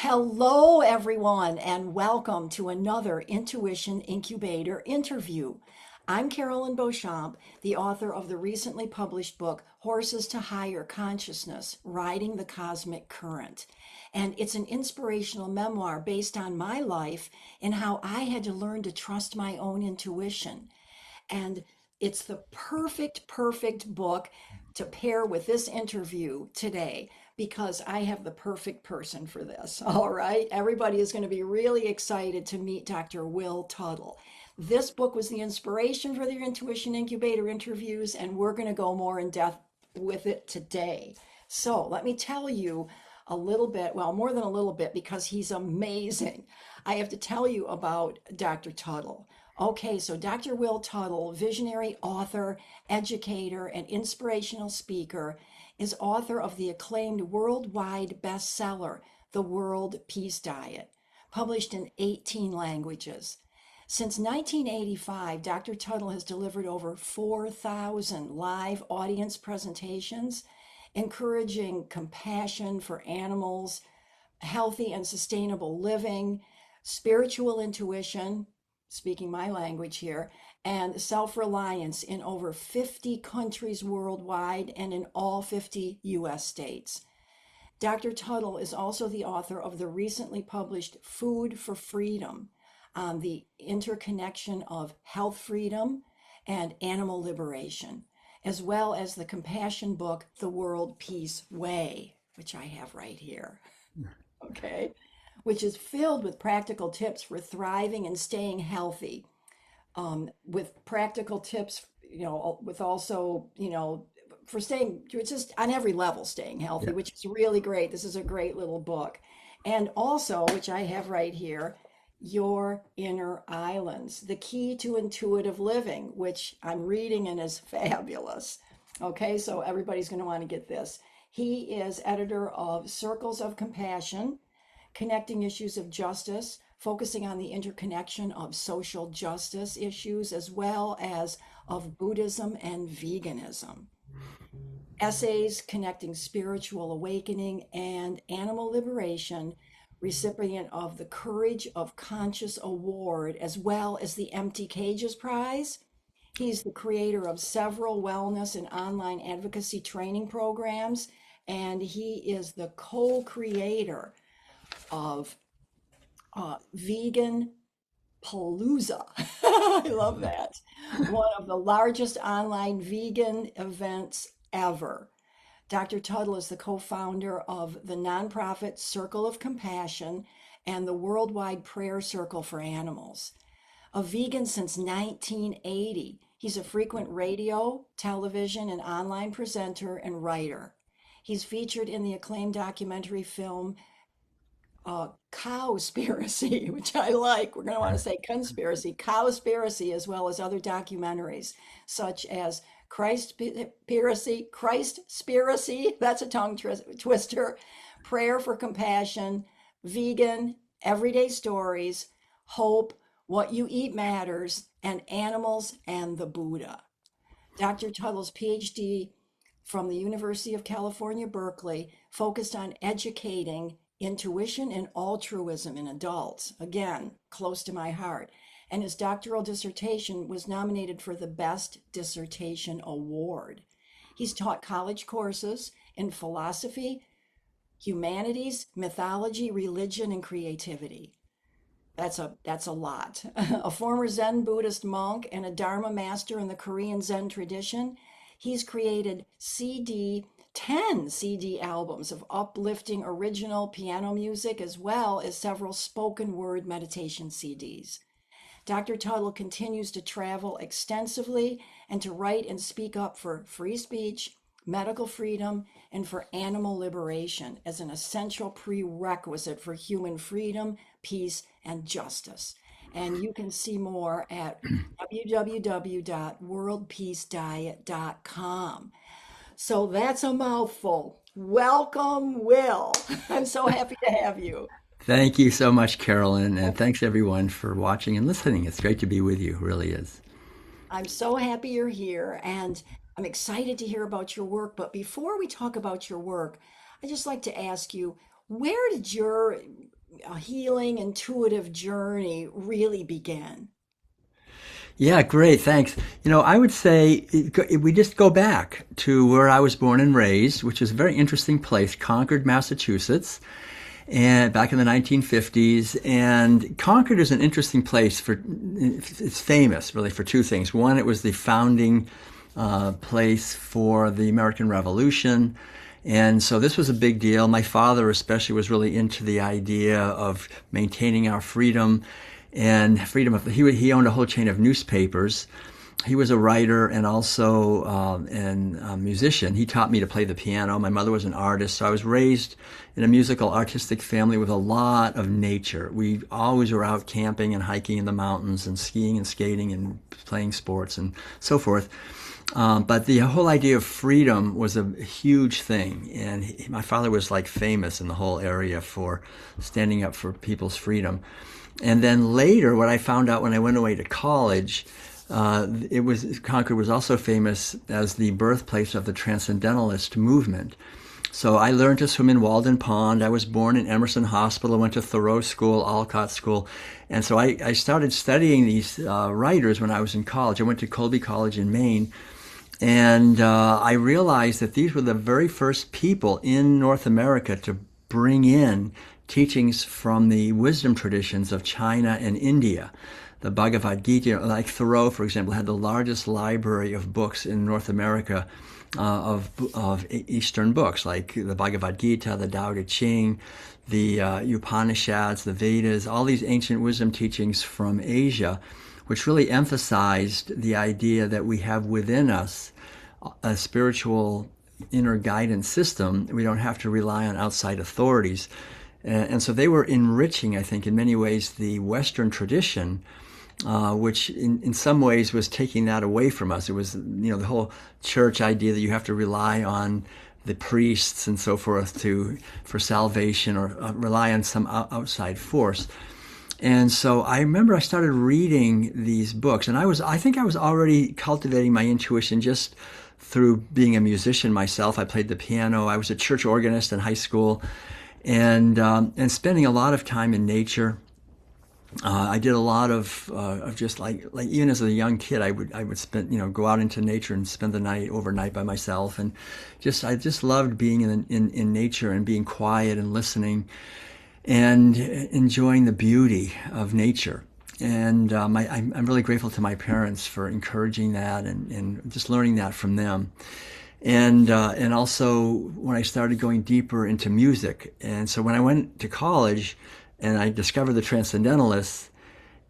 Hello, everyone, and welcome to another Intuition Incubator interview. I'm Carolyn Beauchamp, the author of the recently published book, Horses to Higher Consciousness, Riding the Cosmic Current. And it's an inspirational memoir based on my life and how I had to learn to trust my own intuition. And it's the perfect book to pair with this interview today because I have the perfect person for this. All right. Everybody is going to be really excited to meet Dr. Will Tuttle. This book was the inspiration for the Intuition Incubator interviews, and we're going to go more in depth with it today. So let me tell you a little bit, well, more than a little bit, because he's amazing. I have to tell you about Dr. Tuttle. Okay, so Dr. Will Tuttle, visionary author, educator, and inspirational speaker, is author of the acclaimed worldwide bestseller, The World Peace Diet, published in 18 languages. Since 1985, Dr. Tuttle has delivered over 4,000 live audience presentations, encouraging compassion for animals, healthy and sustainable living, spiritual intuition, speaking my language here, and self-reliance in over 50 countries worldwide and in all 50 US states. Dr. Tuttle is also the author of the recently published Food for Freedom on the interconnection of health freedom and animal liberation, as well as the compassion book, The World Peace Way, which I have right here. Okay, which is filled with practical tips for thriving and staying healthy, with practical tips, with also, for staying, it's just on every level, staying healthy, Yeah. which is really great. This is a great little book. And also, which I have right here, Your Inner Islands, The Key to Intuitive Living, which I'm reading and is fabulous. Okay, so everybody's going to want to get this. He is editor of Circles of Compassion, connecting issues of justice, focusing on the interconnection of social justice issues as well as of Buddhism and veganism. Essays connecting spiritual awakening and animal liberation, recipient of the Courage of Conscious Award, as well as the Empty Cages Prize. He's the creator of several wellness and online advocacy training programs, and he is the co-creator of Vegan Palooza. I love that. One of the largest online vegan events ever. Dr. Tuttle is the co founder of the nonprofit Circle of Compassion and the Worldwide Prayer Circle for Animals. A vegan since 1980, he's a frequent radio, television, and online presenter and writer. He's featured in the acclaimed documentary film Cowspiracy, which I like. We're going to want to say conspiracy, Cowspiracy, as well as other documentaries such as Christspiracy, that's a tongue twister, Prayer for Compassion, Vegan, Everyday Stories, Hope, What You Eat Matters, and Animals and the Buddha. Dr. Tuttle's PhD from the University of California, Berkeley, focused on educating intuition and altruism in adults, again, close to my heart. And his doctoral dissertation was nominated for the Best Dissertation Award. He's taught college courses in philosophy, humanities, mythology, religion, and creativity. That's a lot. A former Zen Buddhist monk and a Dharma master in the Korean Zen tradition, he's created 10 CD albums of uplifting original piano music as well as several spoken word meditation CDs. Dr. Tuttle continues to travel extensively and to write and speak up for free speech, medical freedom, and for animal liberation as an essential prerequisite for human freedom, peace, and justice. And you can see more at www.worldpeacediet.com. So that's a mouthful. Welcome, Will. I'm so happy to have you. Thank you so much, Carolyn, and thanks everyone for watching and listening. It's great to be with you, it really is. I'm so happy you're here and I'm excited to hear about your work. But before we talk about your work, I'd just like to ask you, Where did your healing intuitive journey really begin? Yeah, great. Thanks. I would say we just go back to where I was born and raised, which is a very interesting place, Concord, Massachusetts, and back in the 1950s. And Concord is an interesting place it's famous really for two things. One, it was the founding place for the American Revolution. And so this was a big deal. My father especially was really into the idea of maintaining our freedom and freedom of, he owned a whole chain of newspapers. He was a writer and also a musician. He taught me to play the piano. My mother was an artist, so I was raised in a musical, artistic family with a lot of nature. We always were out camping and hiking in the mountains and skiing and skating and playing sports and so forth. But the whole idea of freedom was a huge thing, and my father was like famous in the whole area for standing up for people's freedom. And then later, what I found out when I went away to college, Concord was also famous as the birthplace of the Transcendentalist movement. So I learned to swim in Walden Pond. I was born in Emerson Hospital, went to Thoreau School, Alcott School. And so I started studying these writers when I was in college. I went to Colby College in Maine. And I realized that these were the very first people in North America to bring in teachings from the wisdom traditions of China and India. The Bhagavad Gita, like Thoreau, for example, had the largest library of books in North America of Eastern books, like the Bhagavad Gita, the Tao Te Ching, the Upanishads, the Vedas, all these ancient wisdom teachings from Asia, which really emphasized the idea that we have within us a spiritual inner guidance system. We don't have to rely on outside authorities. And so they were enriching, I think, in many ways, the Western tradition, which in some ways was taking that away from us. It was, the whole church idea that you have to rely on the priests and so forth for salvation or rely on some outside force. And so I remember I started reading these books, and I think I was already cultivating my intuition just through being a musician myself. I played the piano. I was a church organist in high school. And spending a lot of time in nature. I did a lot of just like even as a young kid, I would spend go out into nature and spend the night overnight by myself, and I just loved being in nature and being quiet and listening and enjoying the beauty of nature. And I'm really grateful to my parents for encouraging that and just learning that from them. And also when I started going deeper into music. And so when I went to college and I discovered the Transcendentalists,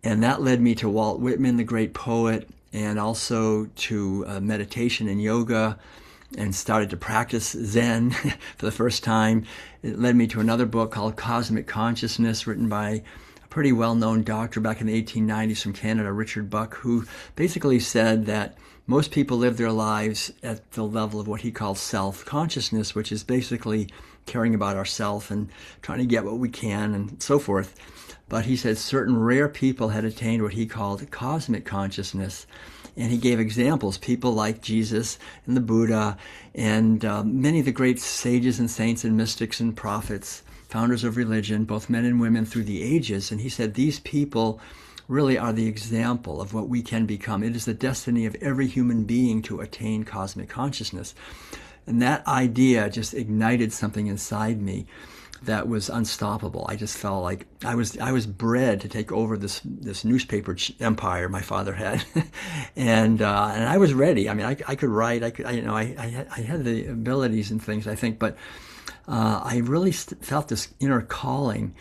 and that led me to Walt Whitman, the great poet, and also to meditation and yoga, and started to practice Zen for the first time. It led me to another book called Cosmic Consciousness, written by a pretty well-known doctor back in the 1890s from Canada, Richard Buck, who basically said that most people live their lives at the level of what he calls self-consciousness, which is basically caring about ourselves and trying to get what we can and so forth. But he said certain rare people had attained what he called cosmic consciousness. And he gave examples, people like Jesus and the Buddha and many of the great sages and saints and mystics and prophets, founders of religion, both men and women through the ages. And he said these people really are the example of what we can become. It is the destiny of every human being to attain cosmic consciousness. And that idea just ignited something inside me that was unstoppable. I just felt like I was bred to take over this newspaper empire my father had, and I was ready. I mean, I could write. I had the abilities and things, I think, but I really felt this inner calling.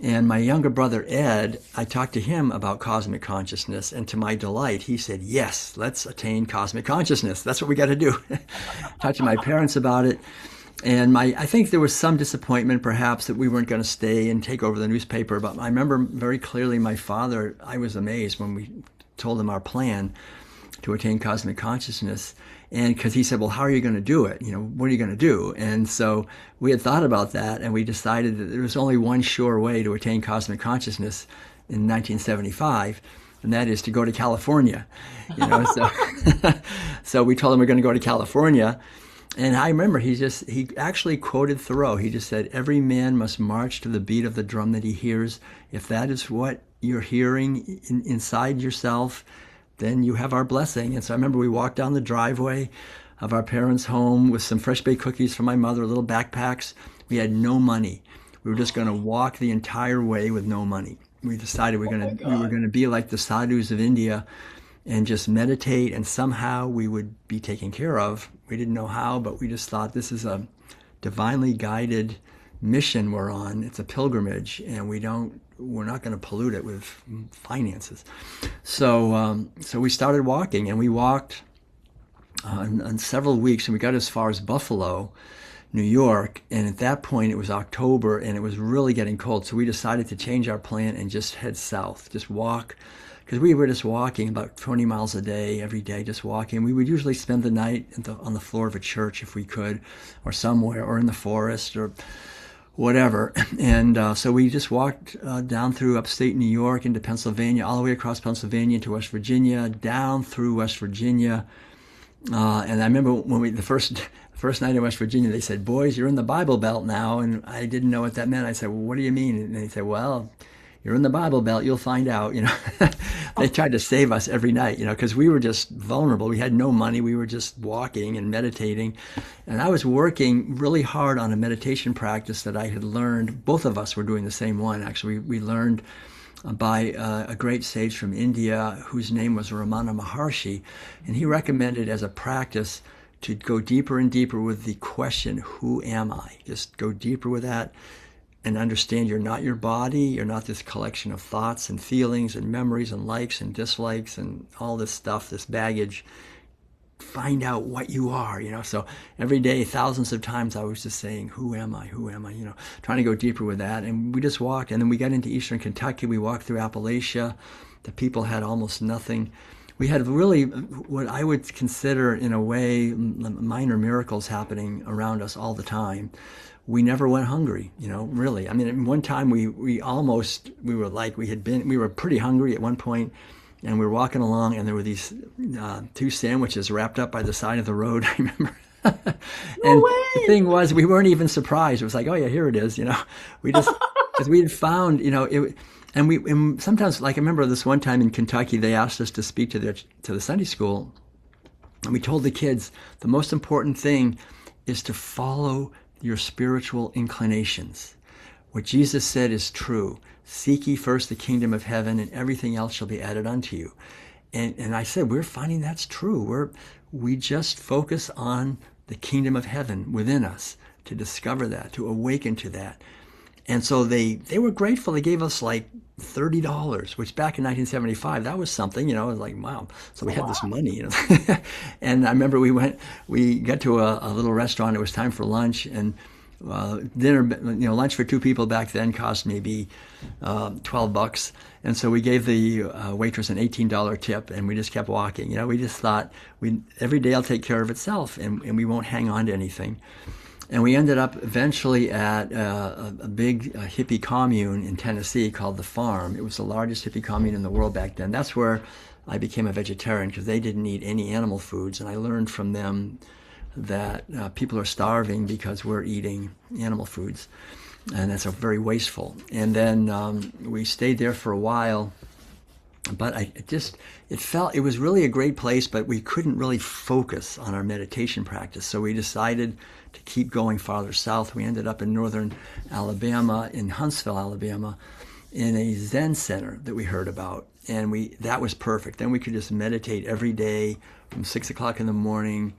And my younger brother, Ed, I talked to him about cosmic consciousness, and to my delight, he said, yes, let's attain cosmic consciousness. That's what we got to do. Talked to my parents about it, and I think there was some disappointment, perhaps, that we weren't going to stay and take over the newspaper, but I remember very clearly my father, I was amazed when we told him our plan to attain cosmic consciousness. And because he said, well, how are you going to do it? What are you going to do? And so we had thought about that, and we decided that there was only one sure way to attain cosmic consciousness in 1975, and that is to go to California. So we told him we're going to go to California. And I remember he actually quoted Thoreau. He just said, "Every man must march to the beat of the drum that he hears. If that is what you're hearing inside yourself, then you have our blessing." And so I remember we walked down the driveway of our parents' home with some fresh baked cookies from my mother, little backpacks. We had no money. We were just going to walk the entire way with no money. We decided we were going to be like the sadhus of India and just meditate, and somehow we would be taken care of. We didn't know how, but we just thought this is a divinely guided mission we're on. It's a pilgrimage, and we're not going to pollute it with finances. So we started walking, and we walked on several weeks, and we got as far as Buffalo, New York, and at that point it was October and it was really getting cold, so we decided to change our plan and just head south, just walk, because we were just walking about 20 miles a day, every day, just walking. We would usually spend the night on the floor of a church if we could, or somewhere, or in the forest, or whatever. And so we just walked down through upstate New York into Pennsylvania, all the way across Pennsylvania into West Virginia, down through West Virginia. And I remember when the first night in West Virginia, they said, "Boys, you're in the Bible Belt now." And I didn't know what that meant. I said, "Well, what do you mean?" And they said, "Well, you're in the Bible Belt, you'll find out." They tried to save us every night, because we were just vulnerable. We had no money. We were just walking and meditating. And I was working really hard on a meditation practice that I had learned. Both of us were doing the same one, actually. We learned by a great sage from India whose name was Ramana Maharshi. And he recommended as a practice to go deeper and deeper with the question, who am I? Just go deeper with that and understand you're not your body. You're not this collection of thoughts and feelings and memories and likes and dislikes and all this stuff, this baggage. Find out what you are, So every day, thousands of times, I was just saying, who am I? Who am I? Trying to go deeper with that. And we just walked. And then we got into eastern Kentucky. We walked through Appalachia. The people had almost nothing. We had really what I would consider, in a way, minor miracles happening around us all the time. We never went hungry, really. I mean, one time we were pretty hungry at one point, and we were walking along, and there were these 2 sandwiches wrapped up by the side of the road, I remember. And the thing was, we weren't even surprised. It was like, oh yeah, here it is, We just, because we had found, it, and sometimes, like I remember this one time in Kentucky, they asked us to speak to the Sunday school, and we told the kids, the most important thing is to follow your spiritual inclinations. What Jesus said is true. Seek ye first the kingdom of heaven, and everything else shall be added unto you. And I said, we're finding that's true. We just focus on the kingdom of heaven within us, to discover that, to awaken to that. And so they were grateful. They gave us like $30, which back in 1975, that was something, it was like, wow. So we had this money, And I remember we got to a little restaurant. It was time for lunch, and dinner, lunch for 2 people back then cost maybe $12. And so we gave the waitress an $18 tip, and we just kept walking. We just thought, every day will take care of itself, and we won't hang on to anything. And we ended up eventually at a big hippie commune in Tennessee called The Farm. It was the largest hippie commune in the world back then. That's where I became a vegetarian, because they didn't eat any animal foods. And I learned from them that people are starving because we're eating animal foods. And that's very wasteful. And then we stayed there for a while. But it was really a great place, but we couldn't really focus on our meditation practice. So we decided to keep going farther south. We ended up in northern Alabama, in Huntsville, Alabama, in a Zen center that we heard about. And that was perfect. Then we could just meditate every day from 6 o'clock in the morning,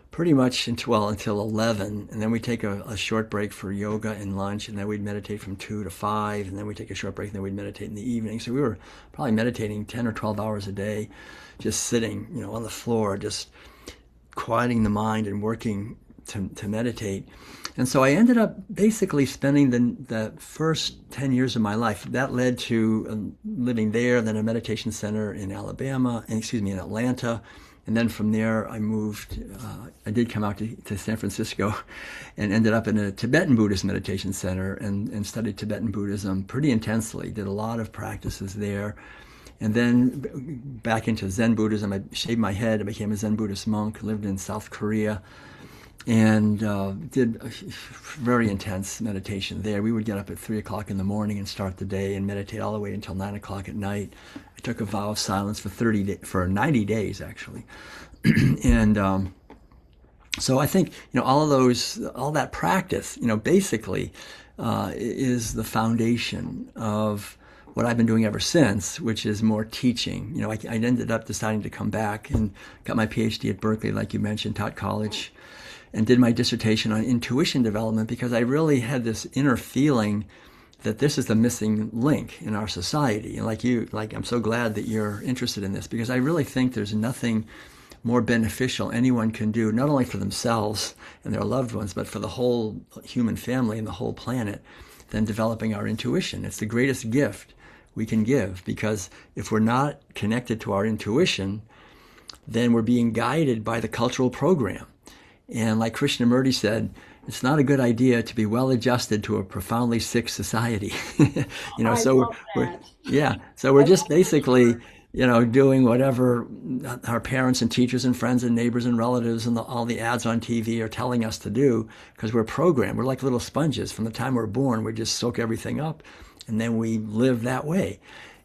pretty much until 11. And then we'd take a short break for yoga and lunch, and then we'd meditate from 2 to 5, and then we'd take a short break, and then we'd meditate in the evening. So we were probably meditating 10 or 12 hours a day, just sitting, on the floor, just quieting the mind and working to meditate. And so I ended up basically spending the first 10 years of my life. That led to living there, then a meditation center in in Atlanta. And then from there, I moved, I did come out to San Francisco and ended up in a Tibetan Buddhist meditation center and studied Tibetan Buddhism pretty intensely, did a lot of practices there. And then back into Zen Buddhism, I shaved my head, I became a Zen Buddhist monk, lived in South Korea. and did a very intense meditation there. We would get up at 3 o'clock in the morning and start the day and meditate all the way until 9 o'clock at night. I took a vow of silence for 90 days actually, and so I think all that practice, basically is the foundation of what I've been doing ever since, which is more teaching. I ended up deciding to come back and got my Ph.D. at Berkeley, like you mentioned, taught college, and did my dissertation on intuition development because I really had this inner feeling that this is the missing link in our society. And I'm so glad that you're interested in this because I really think there's nothing more beneficial anyone can do, not only for themselves and their loved ones, but for the whole human family and the whole planet, than developing our intuition. It's the greatest gift we can give, because if we're not connected to our intuition, then we're being guided by the cultural program. And like Krishnamurti said, it's not a good idea to be well adjusted to a profoundly sick society. I love that. So we're just basically, doing whatever our parents and teachers and friends and neighbors and relatives and all the ads on TV are telling us to do, because we're programmed. We're like little sponges. From the time we're born, we just soak everything up, and then we live that way.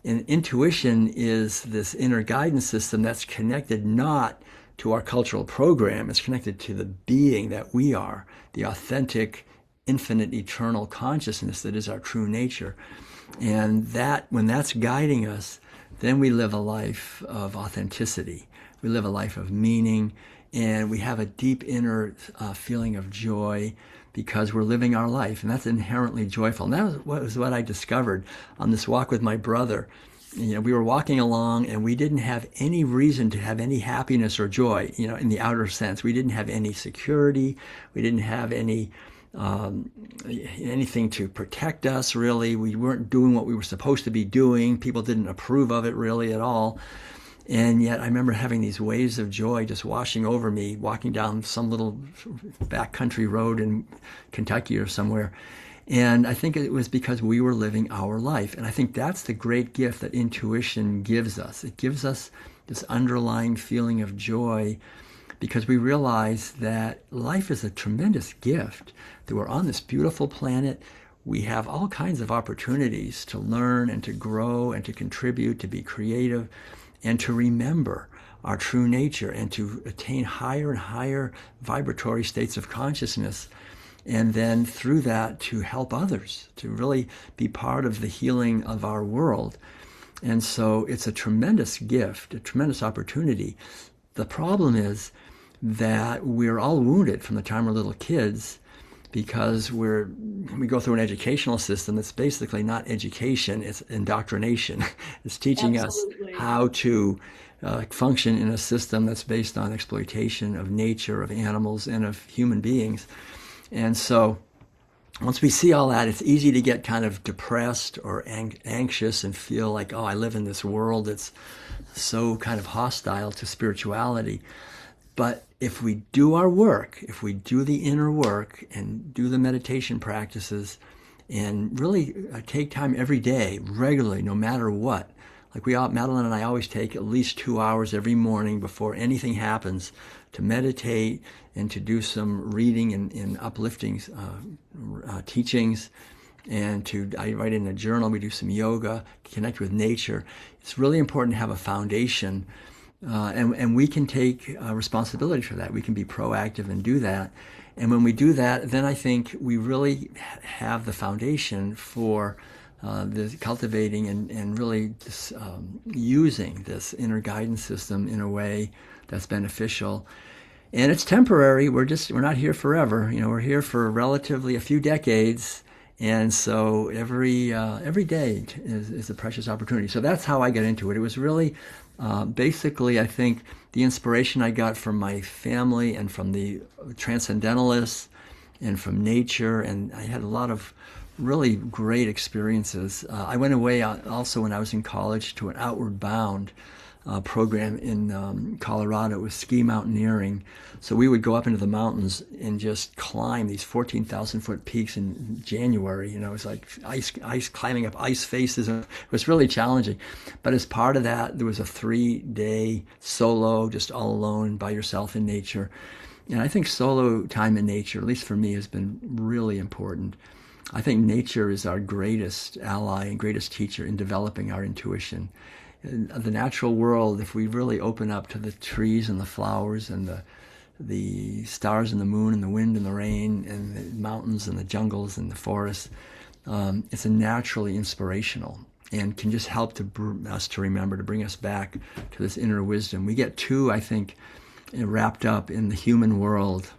And intuition is this inner guidance system that's connected not to our cultural program. It's connected to the being that we are, the authentic, infinite, eternal consciousness that is our true nature. And that, when that's guiding us, then we live a life of authenticity. We live a life of meaning, and we have a deep inner feeling of joy because we're living our life, and that's inherently joyful. And that was what I discovered on this walk with my brother. We were walking along, and we didn't have any reason to have any happiness or joy, in the outer sense. We didn't have any security. We didn't have anything to protect us, really. We weren't doing what we were supposed to be doing. People didn't approve of it really at all. And yet I remember having these waves of joy just washing over me, walking down some little backcountry road in Kentucky or somewhere. And I think it was because we were living our life. And I think that's the great gift that intuition gives us. It gives us this underlying feeling of joy because we realize that life is a tremendous gift, that we're on this beautiful planet. We have all kinds of opportunities to learn and to grow and to contribute, to be creative, and to remember our true nature and to attain higher and higher vibratory states of consciousness. And then through that to help others, to really be part of the healing of our world. And so it's a tremendous gift, a tremendous opportunity. The problem is that we're all wounded from the time we're little kids because we go through an educational system that's basically not education, it's indoctrination. It's teaching Absolutely. us how to function in a system that's based on exploitation of nature, of animals, and of human beings. And so once we see all that, it's easy to get kind of depressed or anxious and feel like, oh, I live in this world that's so kind of hostile to spirituality. But if we do our work, if we do the inner work and do the meditation practices and really take time every day, regularly, no matter what, like Madeline and I always take at least 2 hours every morning before anything happens to meditate and to do some reading and uplifting teachings, and I write in a journal. We do some yoga, connect with nature. It's really important to have a foundation, and we can take responsibility for that. We can be proactive and do that. And when we do that, then I think we really have the foundation for the cultivating and really using this inner guidance system in a way that's beneficial. And it's temporary. We're not here forever. We're here for relatively a few decades. And so every day is a precious opportunity. So that's how I got into it. It was really basically, I think, the inspiration I got from my family and from the transcendentalists and from nature. And I had a lot of really great experiences. I went away also when I was in college to an Outward Bound program in Colorado. It was ski mountaineering. So we would go up into the mountains and just climb these 14,000-foot peaks in January. It was like ice climbing up ice faces. It was really challenging. But as part of that, there was a 3-day solo, just all alone by yourself in nature. And I think solo time in nature, at least for me, has been really important. I think nature is our greatest ally and greatest teacher in developing our intuition. In the natural world, if we really open up to the trees and the flowers and the stars and the moon and the wind and the rain and the mountains and the jungles and the forests, it's a naturally inspirational and can just help us to remember, to bring us back to this inner wisdom. We get too, I think, wrapped up in the human world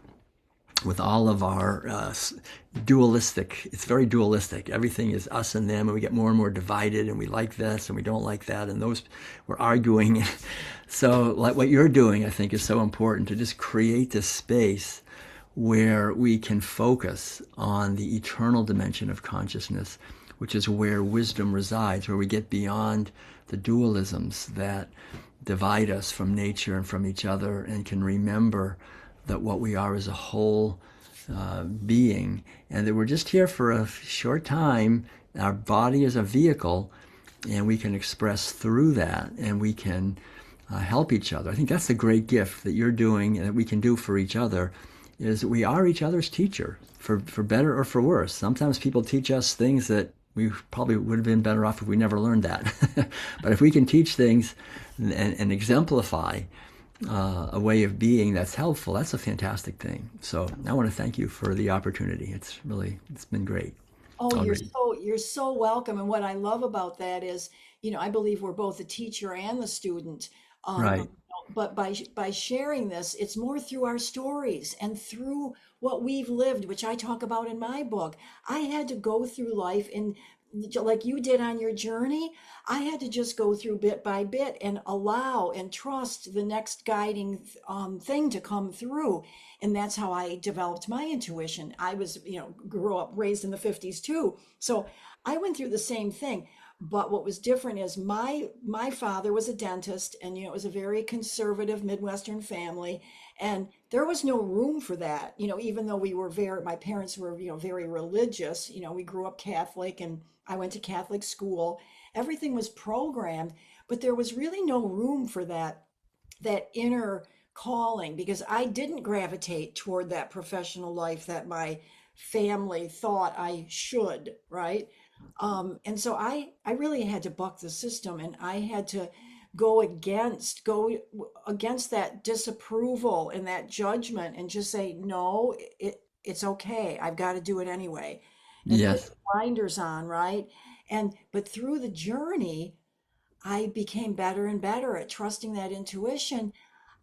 with all of our dualistic. It's very dualistic. Everything is us and them, and we get more and more divided, and we like this and we don't like that, and those we're arguing. So like what you're doing, I think, is so important, to just create this space where we can focus on the eternal dimension of consciousness, which is where wisdom resides, where we get beyond the dualisms that divide us from nature and from each other, and can remember that what we are is a whole being, and that we're just here for a short time. Our body is a vehicle, and we can express through that, and we can help each other. I think that's the great gift that you're doing and that we can do for each other, is that we are each other's teacher, for better or for worse. Sometimes people teach us things that we probably would have been better off if we never learned that. But if we can teach things and exemplify a way of being that's helpful, that's a fantastic thing. So I want to thank you for the opportunity. It's been great Oh, already. you're so welcome. And what I love about that is, I believe we're both the teacher and the student. Right. But by sharing this, it's more through our stories and through what we've lived, which I talk about in my book. I had to go through life, and like you did on your journey, I had to just go through bit by bit and allow and trust the next guiding thing to come through. And that's how I developed my intuition. I was, grew up raised in the 50s too. So I went through the same thing. But what was different is my father was a dentist, and it was a very conservative Midwestern family, and there was no room for that. Even though my parents were, very religious. We grew up Catholic, and I went to Catholic school. Everything was programmed, but there was really no room for that inner calling, because I didn't gravitate toward that professional life that my family thought I should, right? And so I really had to buck the system, and I had to go against that disapproval and that judgment, and just say, no, it's okay. I've got to do it anyway, and put Yes. the blinders on, right? But through the journey, I became better and better at trusting that intuition.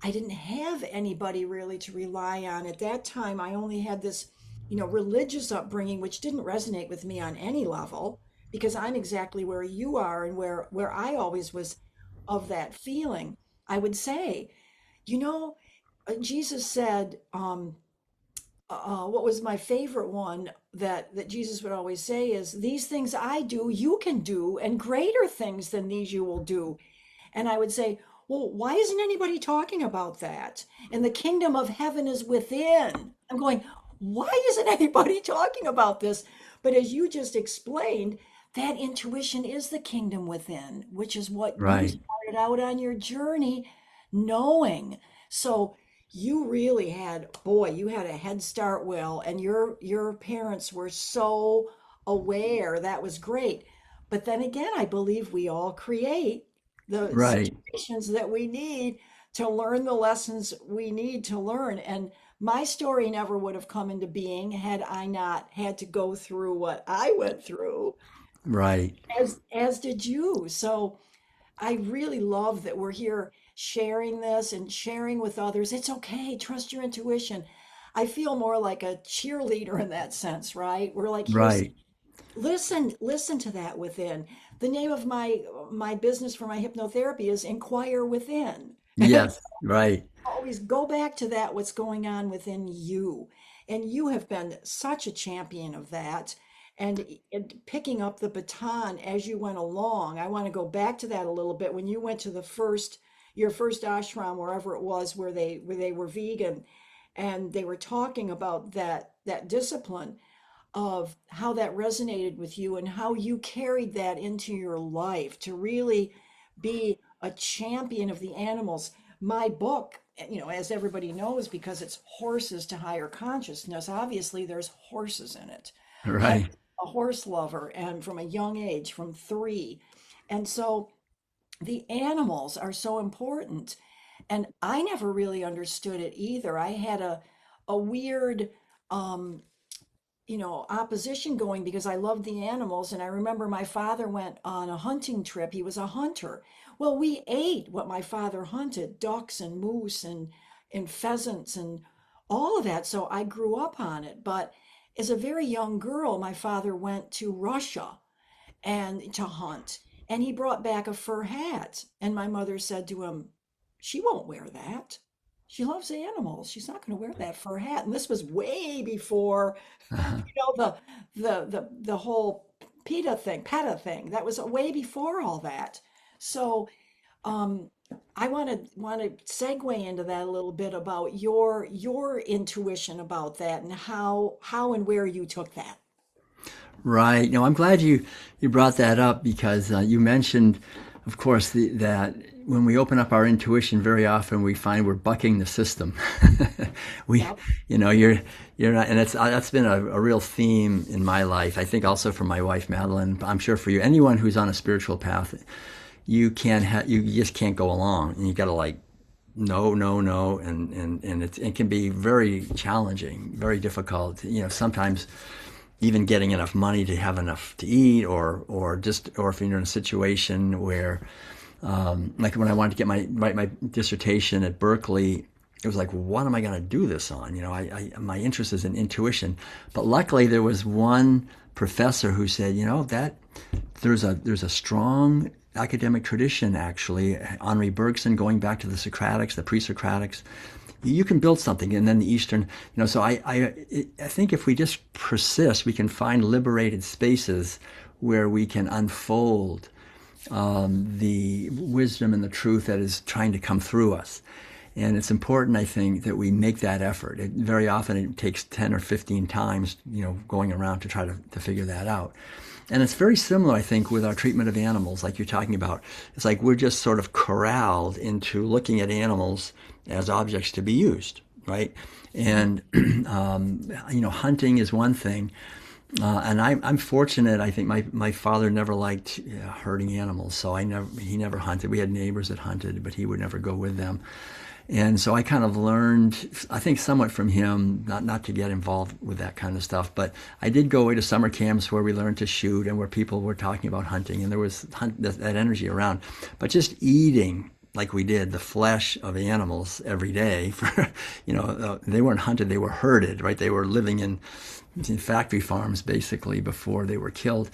I didn't have anybody really to rely on. At that time, I only had this, religious upbringing, which didn't resonate with me on any level, because I'm exactly where you are, and where I always was of that feeling. I would say, you know, Jesus said, what was my favorite one that Jesus would always say is, "These things I do, you can do, and greater things than these you will do." And I would say, well, why isn't anybody talking about that? And the kingdom of heaven is within. I'm going, why isn't anybody talking about this? But as you just explained, that intuition is the kingdom within, which is what you Right. started out on your journey knowing. So you really had, boy, you had a head start, Will, and your parents were so aware. That was great. But then again, I believe we all create the Right. situations that we need to learn the lessons we need to learn. And my story never would have come into being had I not had to go through what I went through, Right. as did you. So I really love that we're here sharing this and sharing with others. It's okay, trust your intuition. I feel more like a cheerleader in that sense, right? We're like, here's, Right. listen to that within. The name of my business for my hypnotherapy is Inquire Within. And Yes. Right. always go back to that, what's going on within you. And you have been such a champion of that. And picking up the baton as you went along. I want to go back to that a little bit. When you went to your first ashram, wherever it was, where they were vegan, and they were talking about that discipline, of how that resonated with you and how you carried that into your life to really be a champion of the animals. My book, as everybody knows, because it's horses to higher consciousness, obviously there's horses in it. I was Right. a horse lover, and from a young age, from 3. And so the animals are so important. And I never really understood it either. I had a weird um, opposition going because I loved the animals. And I remember my father went on a hunting trip. He was a hunter. Well, we ate what my father hunted, ducks and moose and pheasants and all of that. So I grew up on it. But as a very young girl, my father went to Russia and to hunt. And he brought back a fur hat. And my mother said to him, she won't wear that. She loves animals. She's not going to wear that fur hat. And this was way before Uh-huh. the whole PETA thing. That was way before all that. So um, I want to segue into that a little bit about your intuition about that and how and where you took that. Right. No, I'm glad you brought that up because you mentioned, of course, that when we open up our intuition, very often we find we're bucking the system. we, Yep. you're not, and that's been a real theme in my life. I think also for my wife Madeline. I'm sure for you, anyone who's on a spiritual path, you just can't go along, and you got to like no, no, no, and it can be very challenging, very difficult. Sometimes even getting enough money to have enough to eat, or if you're in a situation where, like when I wanted to write my dissertation at Berkeley, it was like, what am I going to do this on? My interest is in intuition, but luckily there was one professor who said, that there's a strong academic tradition, actually, Henri Bergson, going back to the Socratics, the pre-Socratics. You can build something, and then the Eastern, so I think if we just persist, we can find liberated spaces where we can unfold the wisdom and the truth that is trying to come through us. And it's important, I think, that we make that effort. Very often it takes 10 or 15 times, going around to try to figure that out. And it's very similar, I think, with our treatment of animals, like you're talking about. It's like we're just sort of corralled into looking at animals as objects to be used, right? And, hunting is one thing. And I'm fortunate. I think my father never liked hurting animals, so he never hunted. We had neighbors that hunted, but he would never go with them. And so I kind of learned, I think, somewhat from him, not to get involved with that kind of stuff. But I did go away to summer camps where we learned to shoot and where people were talking about hunting, and there was that energy around. But just eating like we did the flesh of animals every day for, they weren't hunted, they were herded, right? They were living in factory farms basically before they were killed.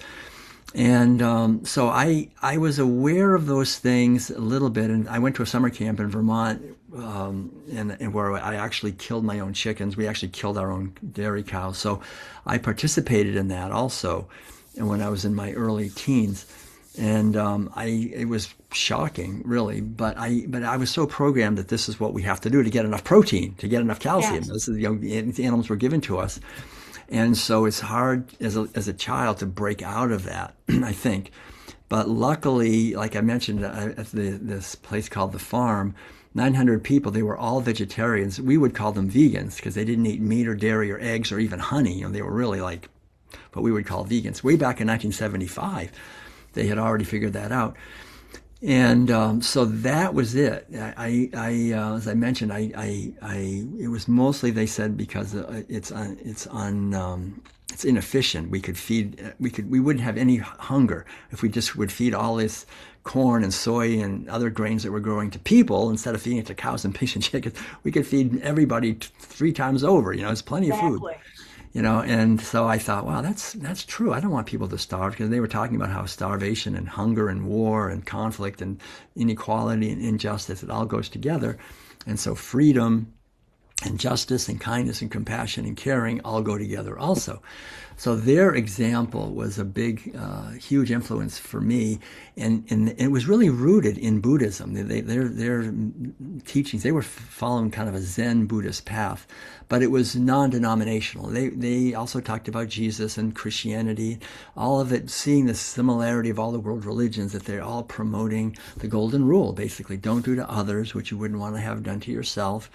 And so I was aware of those things a little bit, and I went to a summer camp in Vermont, and where I actually killed my own chickens. We actually killed our own dairy cows. So I participated in that also, and when I was in my early teens, and it was shocking, really. But I was so programmed that this is what we have to do to get enough protein, to get enough calcium. Yes. This is the animals were given to us. And so it's hard as a child to break out of that, I think. But luckily, like I mentioned, at this place called The Farm, 900 people, they were all vegetarians. We would call them vegans because they didn't eat meat or dairy or eggs or even honey. They were really like what we would call vegans. Way back in 1975, they had already figured that out. And so that was it. As I mentioned, it was mostly, they said, because it's inefficient. We wouldn't have any hunger if we just would feed all this corn and soy and other grains that we're growing to people instead of feeding it to cows and pigs and chickens. We could feed everybody 3 times over. It's plenty of food. Exactly. And so I thought, wow, that's true. I don't want people to starve, because they were talking about how starvation and hunger and war and conflict and inequality and injustice, it all goes together. And so freedom and justice and kindness and compassion and caring all go together also. So their example was a big, huge influence for me, and it was really rooted in Buddhism. Their teachings, they were following kind of a Zen Buddhist path, but it was non-denominational. They also talked about Jesus and Christianity, all of it, seeing the similarity of all the world religions, that they're all promoting the golden rule, basically. Don't do to others what you wouldn't want to have done to yourself.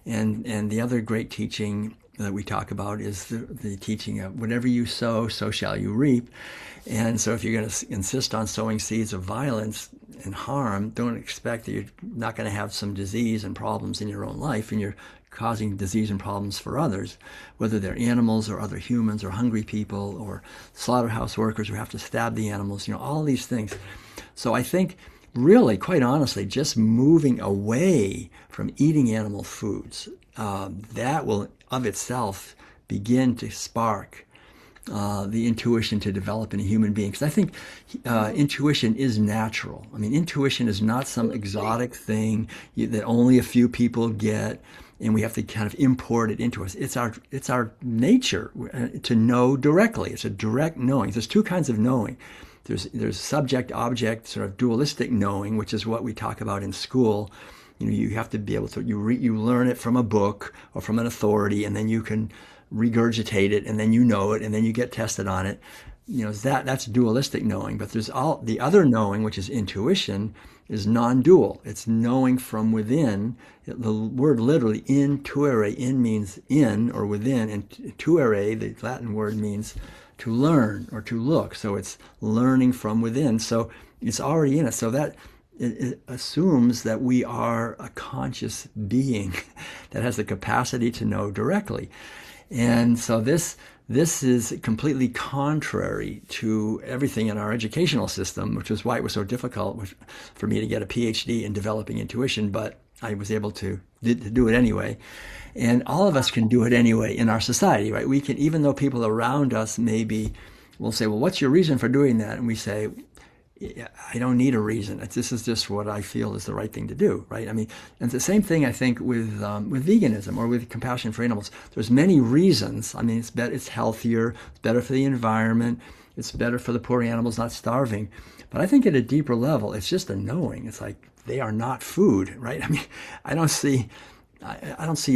And the other great teaching that we talk about is the teaching of whatever you sow, so shall you reap. And so if you're going to insist on sowing seeds of violence and harm, don't expect that you're not going to have some disease and problems in your own life, and you're causing disease and problems for others, whether they're animals or other humans or hungry people or slaughterhouse workers who have to stab the animals, all these things. So I think, really, quite honestly, just moving away from eating animal foods, that will of itself begin to spark the intuition to develop in a human being. Because I think intuition is natural. I mean, intuition is not some exotic thing that only a few people get, and we have to kind of import it into us. It's our nature to know directly. It's a direct knowing. There's two kinds of knowing. There's subject-object, sort of dualistic knowing, which is what we talk about in school. You have to be able to, you learn it from a book or from an authority, and then you can regurgitate it, and then you know it, and then you get tested on it. That's dualistic knowing. But there's the other knowing, which is intuition, is non-dual. It's knowing from within. The word literally, intuere, in means in or within, and tuere, the Latin word, means to learn or to look. So it's learning from within. So it's already in us. So that it assumes that we are a conscious being that has the capacity to know directly. And so this is completely contrary to everything in our educational system, which is why it was so difficult for me to get a Ph.D. in developing intuition, but I was able to do it anyway. And all of us can do it anyway in our society, right? We can, even though people around us maybe will say, well, what's your reason for doing that? And we say, I don't need a reason. This is just what I feel is the right thing to do, right? I mean, and it's the same thing, I think, with veganism or with compassion for animals. There's many reasons. I mean, it's healthier, it's better for the environment, it's better for the poor animals not starving. But I think at a deeper level, it's just a knowing. It's like they are not food, right? I mean, I don't see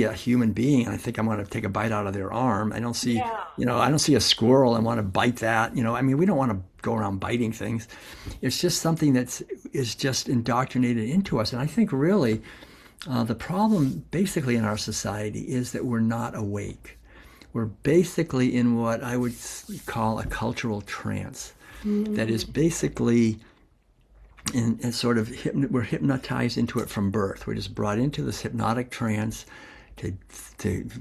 a human being and I think I want to take a bite out of their arm. I don't see, I don't see a squirrel and want to bite that. I mean, we don't want to go around biting things. It's just something is just indoctrinated into us. And I think really the problem basically in our society is that we're not awake. We're basically in what I would call a cultural trance. That is basically and sort of we're hypnotized into it from birth. We're just brought into this hypnotic trance to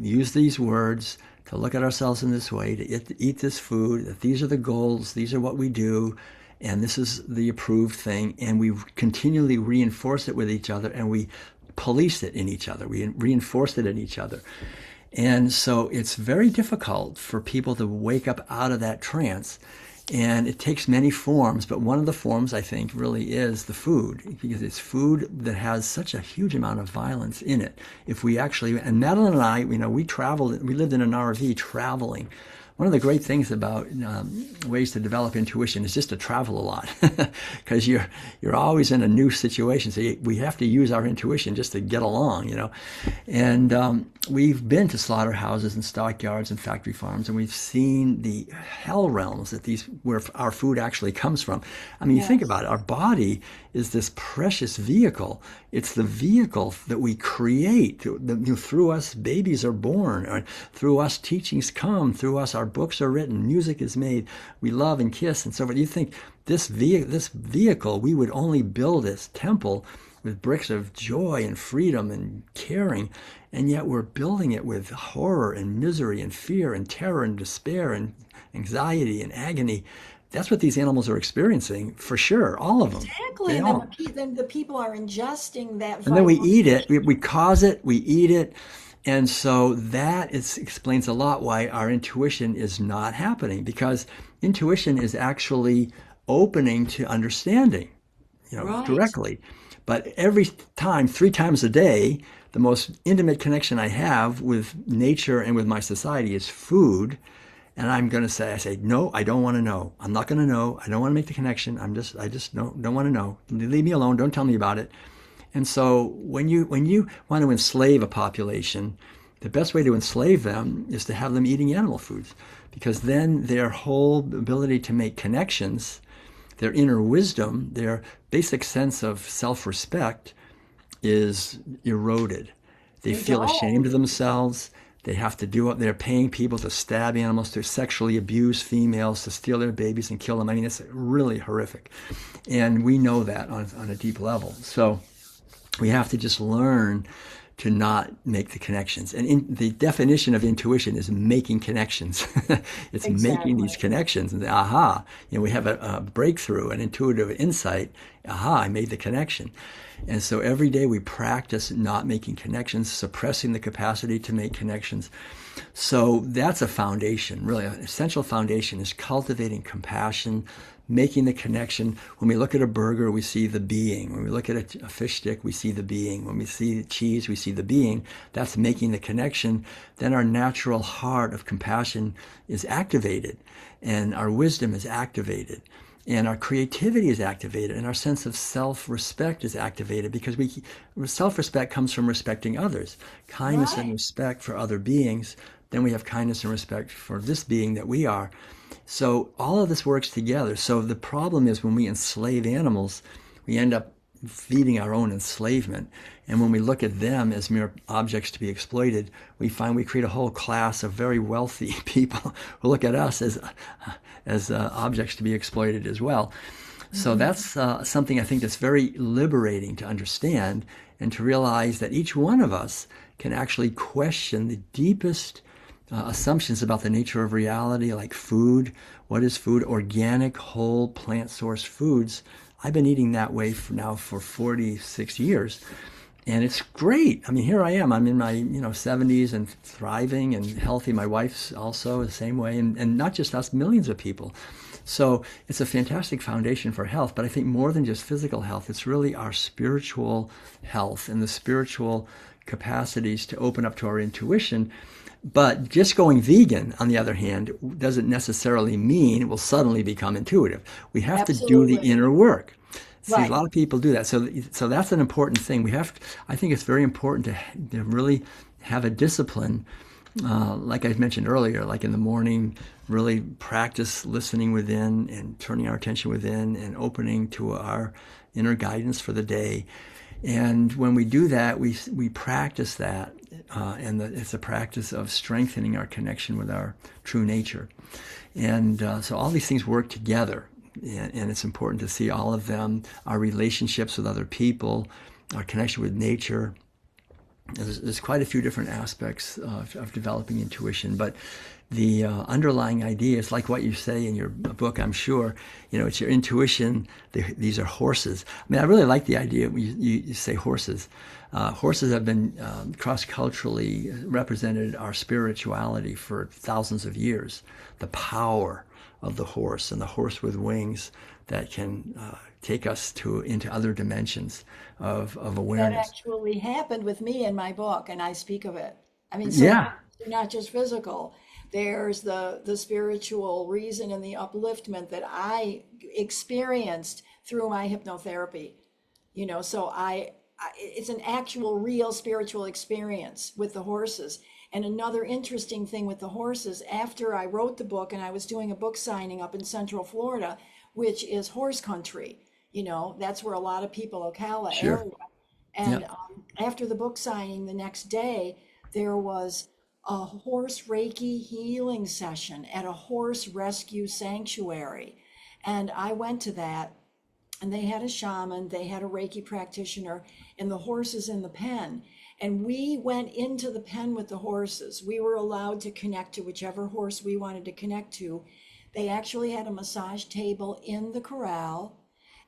use these words, to look at ourselves in this way, to eat this food, that these are the goals, these are what we do, and this is the approved thing, and we continually reinforce it with each other, and we police it in each other. We reinforce it in each other. And so it's very difficult for people to wake up out of that trance. And it takes many forms, but one of the forms, I think, really is the food, because it's food that has such a huge amount of violence in it. If we actually, and Madeline and I, we lived in an RV traveling. One of the great things about ways to develop intuition is just to travel a lot, because you're always in a new situation. So we have to use our intuition just to get along, And we've been to slaughterhouses and stockyards and factory farms, and we've seen the hell realms where our food actually comes from. I mean, you think about it. Our body is this precious vehicle. It's the vehicle that we create. Through us, babies are born. Or through us, teachings come. Through us, our books are written. Music is made. We love and kiss and so forth. You think this vehicle, we would only build this temple with bricks of joy and freedom and caring, and yet we're building it with horror and misery and fear and terror and despair and anxiety and agony. That's what these animals are experiencing, for sure, all of them. Exactly. And then the people are ingesting that. And then we eat it. We cause it. We eat it. And so that explains a lot why our intuition is not happening, because intuition is actually opening to understanding, directly. But every time, 3 times a day, the most intimate connection I have with nature and with my society is food. And I'm going to say, I say, no, I don't want to know. I'm not going to know. I don't want to make the connection. I just don't want to know. Leave me alone. Don't tell me about it. And so when you want to enslave a population, the best way to enslave them is to have them eating animal foods, because then their whole ability to make connections, their inner wisdom, their basic sense of self-respect is eroded. They feel ashamed of themselves. They have to do it. They're paying people to stab animals, to sexually abuse females, to steal their babies and kill them. I mean, it's really horrific. And we know that on a deep level. So we have to just learn to not make the connections. And the definition of intuition is making connections. It's making these connections. And aha, we have a breakthrough, an intuitive insight. Aha, I made the connection. And so every day we practice not making connections, suppressing the capacity to make connections. So that's a foundation, really. An essential foundation is cultivating compassion, making the connection. When we look at a burger, we see the being. When we look at a fish stick, we see the being. When we see cheese, we see the being. That's making the connection. Then our natural heart of compassion is activated, and our wisdom is activated, and our creativity is activated, and our sense of self-respect is activated, because self-respect comes from respecting others. Kindness and respect for other beings. Then we have kindness and respect for this being that we are. So all of this works together. So the problem is, when we enslave animals, we end up feeding our own enslavement. And when we look at them as mere objects to be exploited, we find we create a whole class of very wealthy people who look at us as objects to be exploited as well. So that's something I think that's very liberating to understand, and to realize that each one of us can actually question the deepest assumptions about the nature of reality, like food. What is food? Organic, whole, plant-sourced foods. I've been eating that way for 46 years. And it's great. I mean, here I am. I'm in my 70s and thriving and healthy. My wife's also the same way. And not just us, millions of people. So it's a fantastic foundation for health. But I think more than just physical health, it's really our spiritual health and the spiritual capacities to open up to our intuition. But just going vegan, on the other hand, doesn't necessarily mean it will suddenly become intuitive. We have to do the inner work. See, a lot of people do that. So that's an important thing. I think it's very important to really have a discipline, like I mentioned earlier, like in the morning, really practice listening within and turning our attention within and opening to our inner guidance for the day. And when we do that, we practice that, and it's a practice of strengthening our connection with our true nature. And so all these things work together, and it's important to see all of them, our relationships with other people, our connection with nature. There's quite a few different aspects of developing intuition, but the underlying idea is like what you say in your book, I'm sure. It's your intuition. These are horses. I mean, I really like the idea you say horses. Horses have been cross-culturally represented our spirituality for thousands of years. The power of the horse, and the horse with wings that can take us into other dimensions of awareness. That actually happened with me in my book, and I speak of it. I mean, so Yeah. they're not just physical. There's the spiritual reason and the upliftment that I experienced through my hypnotherapy. So it's an actual real spiritual experience with the horses. And another interesting thing with the horses, after I wrote the book and I was doing a book signing up in Central Florida, which is horse country, that's where a lot of people, Ocala Sure. area. And Yep. after the book signing the next day, there was a horse Reiki healing session at a horse rescue sanctuary. And I went to that, and they had a shaman, they had a Reiki practitioner, and the horses in the pen. And we went into the pen with the horses. We were allowed to connect to whichever horse we wanted to connect to. They actually had a massage table in the corral.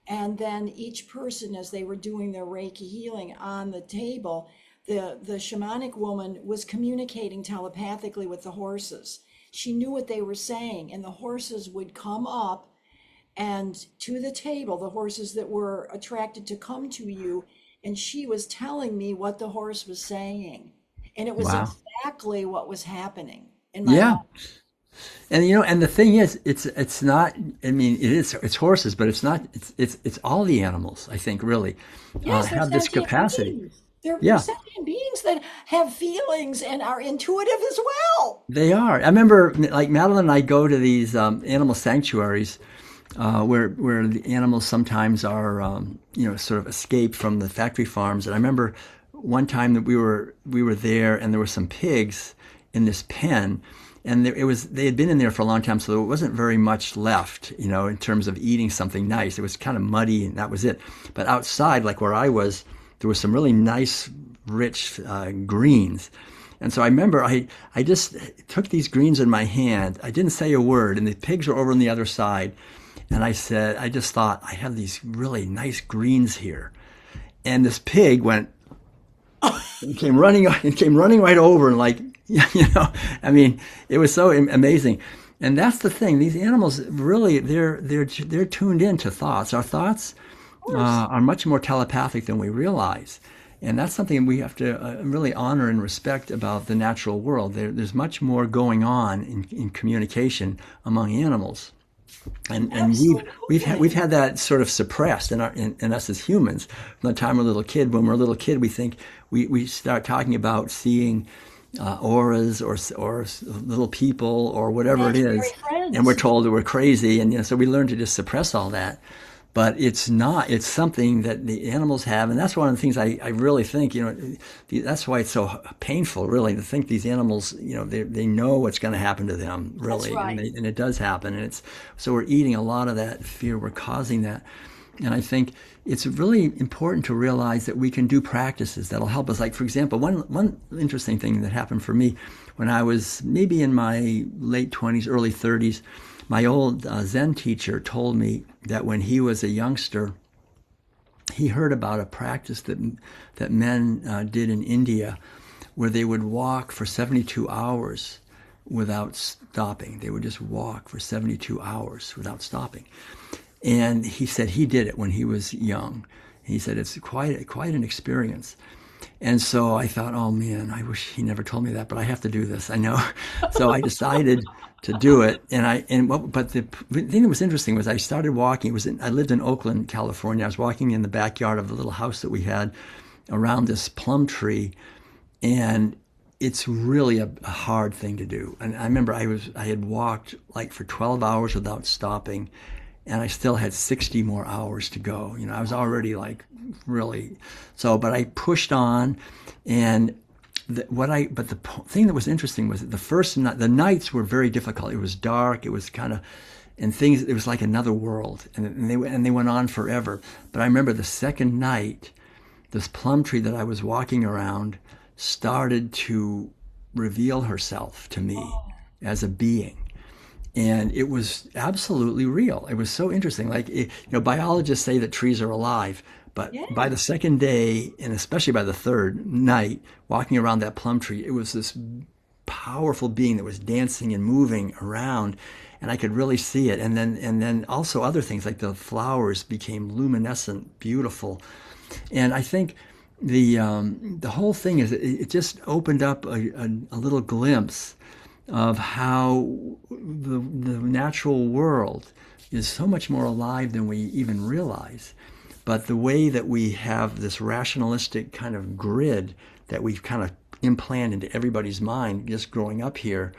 And then each person, as they were doing their Reiki healing on the table, the shamanic woman was communicating telepathically with the horses. She knew what they were saying, and the horses would come up and to the table, the horses that were attracted to come to you, and she was telling me what the horse was saying. And it was Wow. exactly what was happening in my Yeah. life. And and the thing is, it's not. I mean, it's horses, but it's not. It's all the animals. I think really Yes, they're have this sentient capacity. beings. They're Yeah, sentient beings that have feelings and are intuitive as well. they are. I remember, like Madeline and I go to these animal sanctuaries where the animals sometimes are, sort of escaped from the factory farms. And I remember one time that we were there, and there were some pigs in this pen, and they had been in there for a long time, so there wasn't very much left, in terms of eating something nice. It was kind of muddy, and that was it. But outside, like where I was, there was some really nice, rich greens. And so I remember I just took these greens in my hand. I didn't say a word, and the pigs were over on the other side. And I just thought, I have these really nice greens here. And this pig came running right over, and like, I mean, it was so amazing. And that's the thing. These animals really, they're tuned into thoughts. Our thoughts Of course. are much more telepathic than we realize. And that's something we have to really honor and respect about the natural world. There's much more going on in communication among animals. And we've had Absolutely. that sort of suppressed in us as humans from the time we're a little kid. When we're a little kid, we think we start talking about seeing auras or little people or whatever it Imaginary is, and we're friends. told that we're crazy, and so we learn to just suppress all that. But it's not. It's something that the animals have, and that's one of the things I really think. That's why it's so painful, really, to think these animals. They know what's going to happen to them, That's really, and right. it does happen, and it's so we're eating a lot of that fear. We're causing that, and I think it's really important to realize that we can do practices that'll help us. Like, for example, one interesting thing that happened for me when I was maybe in my late 20s, early 30s. My old Zen teacher told me that when he was a youngster, he heard about a practice that men did in India, where they would walk for 72 hours without stopping. They would just walk for 72 hours without stopping. And he said he did it when he was young. He said it's quite an experience. And so I thought, oh man, I wish he never told me that, but I have to do this. I know. So I decided to do it. But the thing that was interesting was I started walking. I lived in Oakland, California. I was walking in the backyard of the little house that we had around this plum tree, and it's really a hard thing to do. And I remember I had walked like for 12 hours without stopping, and I still had 60 more hours to go. I was already like really but I pushed on, and the thing that was interesting was that the nights were very difficult. It was dark. It was kind of and things. It was like another world, and they went on forever. But I remember the second night, this plum tree that I was walking around started to reveal herself to me as a being. And it was absolutely real. It was so interesting. Like, biologists say that trees are alive, but by Yeah. the second day, and especially by the third night, walking around that plum tree, it was this powerful being that was dancing and moving around, and I could really see it. And then also other things like the flowers became luminescent, beautiful, and I think the whole thing is it just opened up a little glimpse of how the natural world is so much more alive than we even realize. But the way that we have this rationalistic kind of grid that we've kind of implanted into everybody's mind just growing up here,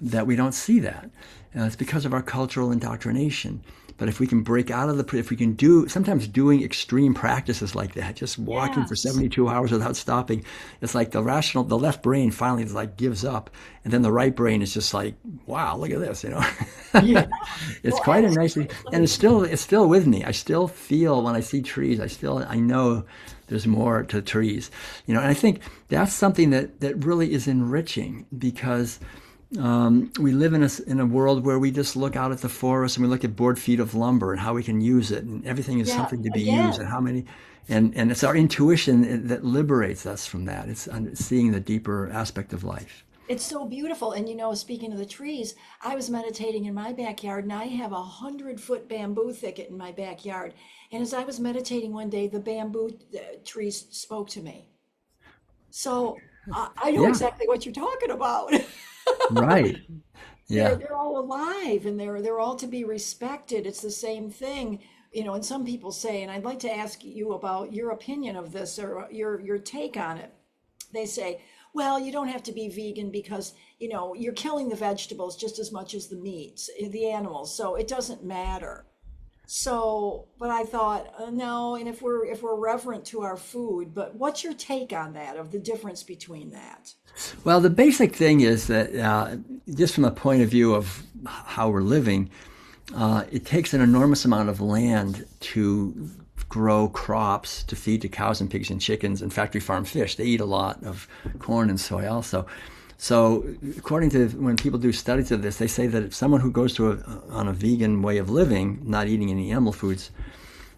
that we don't see that. And it's because of our cultural indoctrination. But if we can break out of if we can sometimes doing extreme practices like that, just walking for Yes. 72 hours without stopping, it's like the left brain finally like gives up. And then the right brain is just like, wow, look at this. Yeah. It's Well, quite a nice thing. And absolutely. it's still with me. I still feel when I see trees, I know there's more to trees. And I think that's something that really is enriching because we live in a world where we just look out at the forest and we look at board feet of lumber and how we can use it, and everything is Yeah. something to be used, and Again, how many, and it's our intuition that liberates us from that. It's seeing the deeper aspect of life. It's so beautiful. And speaking of the trees, I was meditating in my backyard and I have 100-foot bamboo thicket in my backyard. And as I was meditating one day, the bamboo trees spoke to me. So I know Yeah, exactly what you're talking about. right. They're Yeah. they're all alive and they're all to be respected. It's the same thing, and some people say, and I'd like to ask you about your opinion of this or your take on it. They say, well, you don't have to be vegan because, you're killing the vegetables just as much as the meats, the animals, so it doesn't matter. So, but I thought, no, and if we're reverent to our food, but what's your take on that, of the difference between that? Well, the basic thing is that just from a point of view of how we're living, it takes an enormous amount of land to grow crops to feed to cows and pigs and chickens and factory farm fish. They eat a lot of corn and soy also. So, according to when people do studies of this, they say that if someone who goes on a vegan way of living, not eating any animal foods,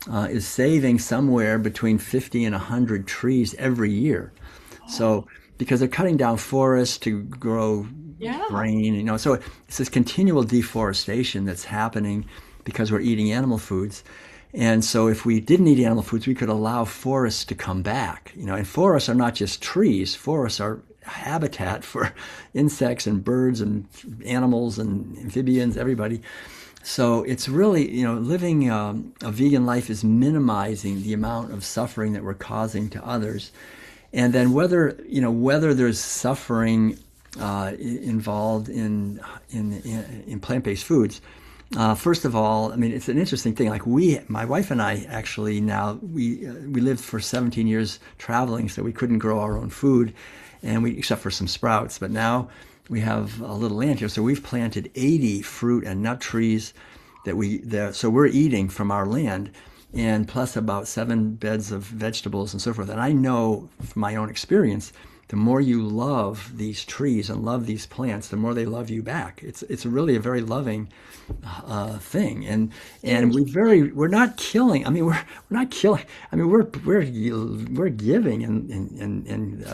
is saving somewhere between 50 and 100 trees every year. So, because they're cutting down forests to grow Yeah. grain, so it's this continual deforestation that's happening because we're eating animal foods. And so if we didn't eat animal foods, we could allow forests to come back. And forests are not just trees. Forests are habitat for insects and birds and animals and amphibians, everybody. So it's really, living a vegan life is minimizing the amount of suffering that we're causing to others. And then whether there's suffering involved in plant-based foods. First of all, I mean, it's an interesting thing. Like my wife and I actually now we lived for 17 years traveling, so we couldn't grow our own food, and except for some sprouts. But now we have a little land here, so we've planted 80 fruit and nut trees so we're eating from our land, and plus about 7 beds of vegetables and so forth. And I know from my own experience, the more you love these trees and love these plants, the more they love you back. It's really a very loving thing, and we're not killing. I mean, we're not killing. I mean, we're giving and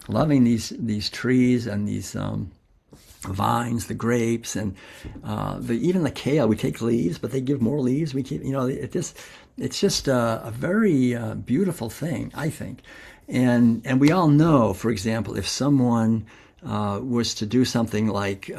loving these trees and these vines, the grapes, and even the kale. We take leaves, but they give more leaves. We keep, it's just a very beautiful thing, I think. And we all know, for example, if someone was to do something like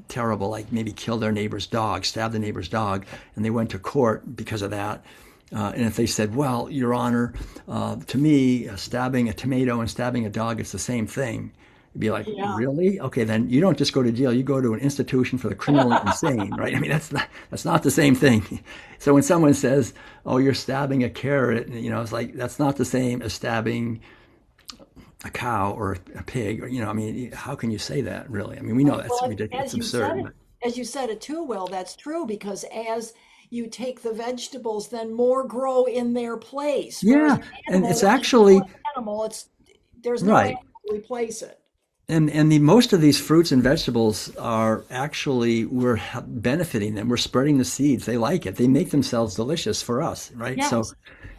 terrible, like maybe kill their neighbor's dog, stab the neighbor's dog, and they went to court because of that. And if they said, well, Your Honor, to me, stabbing a tomato and stabbing a dog is the same thing. You'd be like, Yeah. really? Okay, then you don't just go to jail; you go to an institution for the criminally insane, right? I mean, that's not the same thing. So when someone says, "Oh, you're stabbing a carrot," it's like that's not the same as stabbing a cow or a pig. Or, I mean, how can you say that? Really? I mean, we know Right. that's Well, ridiculous, as it's you said absurd. it, But as you said it too, well, that's true because as you take the vegetables, then more grow in their place. Whereas yeah, an and animal, it's once you kill actually an animal, there's no right. animal to replace it. And the most of these fruits and vegetables are actually we're benefiting them. We're spreading the seeds. They like it. They make themselves delicious for us, right? So Yes.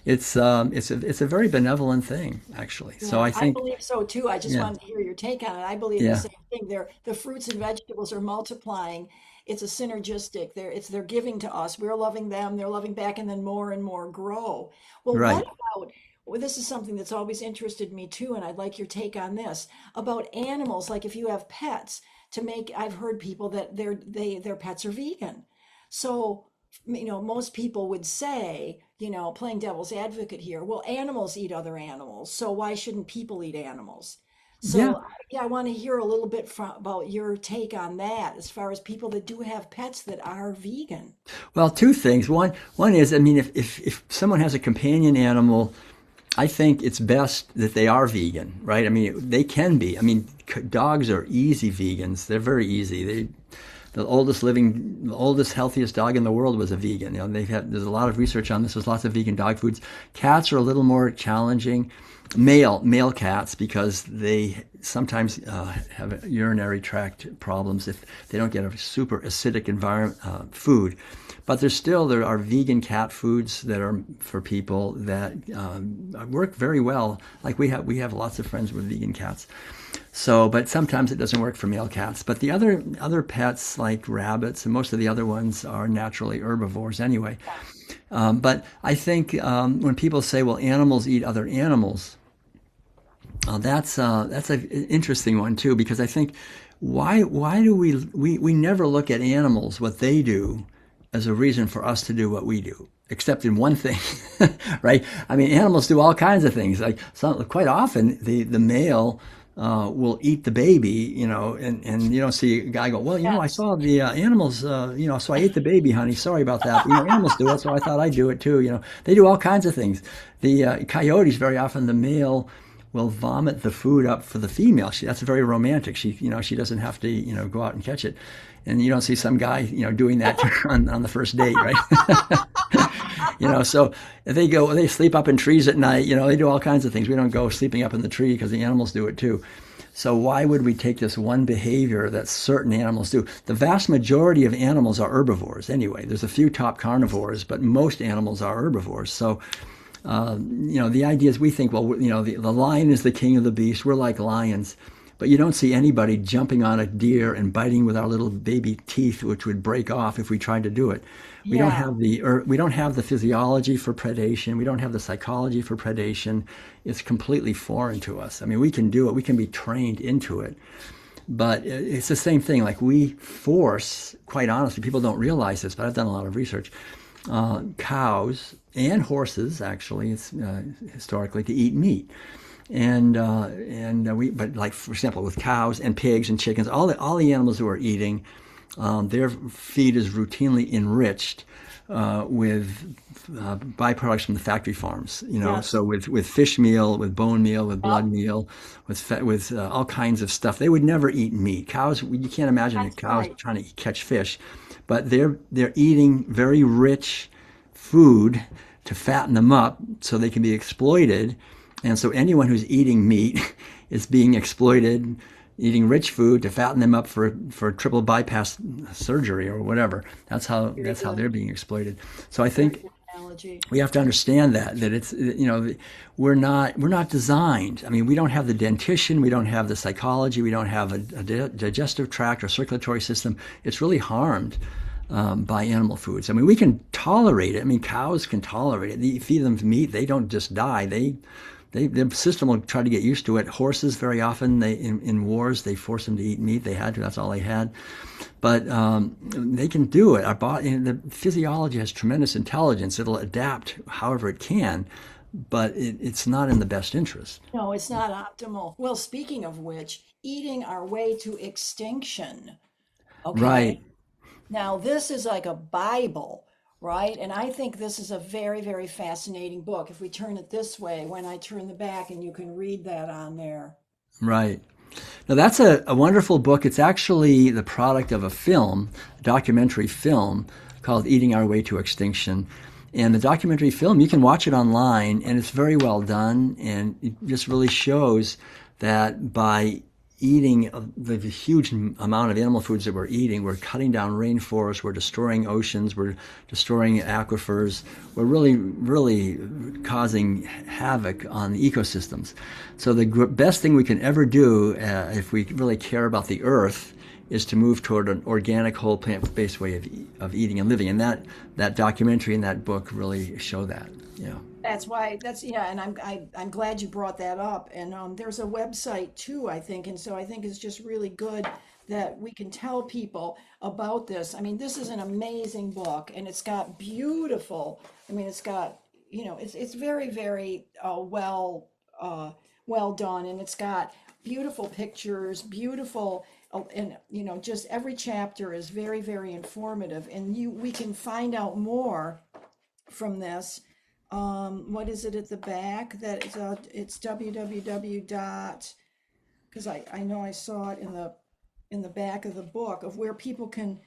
it's a very benevolent thing, actually. So Yeah, I I think, believe so too. I just yeah, wanted to hear your take on it. I believe the yeah, same thing. The fruits and vegetables are multiplying. It's a synergistic. They're giving to us. We're loving them. They're loving back, and then more and more grow. Well, what right. about? Well, this is something that's always interested me too, and I'd like your take on this about animals. Like if you have pets, I've heard people that their pets are vegan. So, most people would say, playing devil's advocate here, well, animals eat other animals, so why shouldn't people eat animals? Yeah. So, yeah, I want to hear a little bit about your take on that as far as people that do have pets that are vegan. Well, two things. One is, I mean, if someone has a companion animal, I think it's best that they are vegan, right? I mean, they can be. I mean, dogs are easy vegans. They're very easy. The oldest, healthiest dog in the world was a vegan. There's a lot of research on this. There's lots of vegan dog foods. Cats are a little more challenging. Male cats, because they sometimes have urinary tract problems if they don't get a super acidic environment food. But there are vegan cat foods that are for people that work very well. Like we have lots of friends with vegan cats. So, but sometimes it doesn't work for male cats. But the other pets like rabbits and most of the other ones are naturally herbivores anyway. But I think when people say, "Well, animals eat other animals," that's an interesting one too, because I think why do we never look at animals, what they do, as a reason for us to do what we do, except in one thing, right? I mean, animals do all kinds of things. Like quite often, the male will eat the baby, and you don't see a guy go, well, I Yes. saw the animals, so I ate the baby, honey. Sorry about that. But, animals do it, so I thought I'd do it too. They do all kinds of things. The coyotes, very often, the male will vomit the food up for the female. That's very romantic. She doesn't have to, go out and catch it. And you don't see some guy, doing that on the first date, right? So they sleep up in trees at night. They do all kinds of things. We don't go sleeping up in the tree because the animals do it too. So why would we take this one behavior that certain animals do? The vast majority of animals are herbivores anyway. There's a few top carnivores, but most animals are herbivores. So the idea is we think, well, the lion is the king of the beast. We're like lions. But you don't see anybody jumping on a deer and biting with our little baby teeth, which would break off if we tried to do it. Yeah. We don't have the physiology for predation. We don't have the psychology for predation. It's completely foreign to us. I mean, we can do it. We can be trained into it. But it's the same thing. Like we force, quite honestly, people don't realize this, but I've done a lot of research. Cows and horses, actually, it's historically to eat meat. But like for example, with cows and pigs and chickens, all the animals who are eating, their feed is routinely enriched with byproducts from the factory farms. Yes. So with fish meal, with bone meal, with blood Yep. meal, with all kinds of stuff. They would never eat meat. Cows, you can't imagine a That's cow right. trying to catch fish, but they're eating very rich food to fatten them up so they can be exploited. And so anyone who's eating meat is being exploited, eating rich food to fatten them up for triple bypass surgery or whatever. That's how Very that's how good. they're being exploited. So I Very think good analogy. we have to understand that it's we're not designed. I mean, we don't have the dentition, we don't have the psychology, we don't have a digestive tract or circulatory system. It's really harmed by animal foods. I mean, we can tolerate it. I mean, cows can tolerate it. You feed them meat, they don't just die. The system will try to get used to it. Horses, very often, in wars, they force them to eat meat. They had to. That's all they had. But they can do it. Our body, the physiology has tremendous intelligence. It'll adapt however it can, but it's not in the best interest. No, it's not optimal. Well, speaking of which, eating our way to extinction. Okay. Right. Now, this is like a Bible, right? And I think this is a very, very fascinating book. If we turn it this way, when I turn the back, and you can read that on there. Right. Now, that's a wonderful book. It's actually the product of a documentary film called Eating Our Way to Extinction. And the documentary film, you can watch it online, and it's very well done. And it just really shows that by eating the huge amount of animal foods that we're eating, we're cutting down rainforests, we're destroying oceans, we're destroying aquifers, we're really, really causing havoc on the ecosystems. So the best thing we can ever do, if we really care about the earth, is to move toward an organic, whole plant-based way of eating and living. And that documentary and that book really show that. Yeah. That's why that's yeah, and I'm glad you brought that up. And there's a website too, I think, and so I think it's just really good that we can tell people about this. I mean, this is an amazing book, and it's got beautiful. I mean, it's got it's very very well done, and it's got beautiful pictures, beautiful. And just every chapter is very very informative, and we can find out more from this. What is it at the back? That it's www dot, because I know I saw it in the back of the book of where people can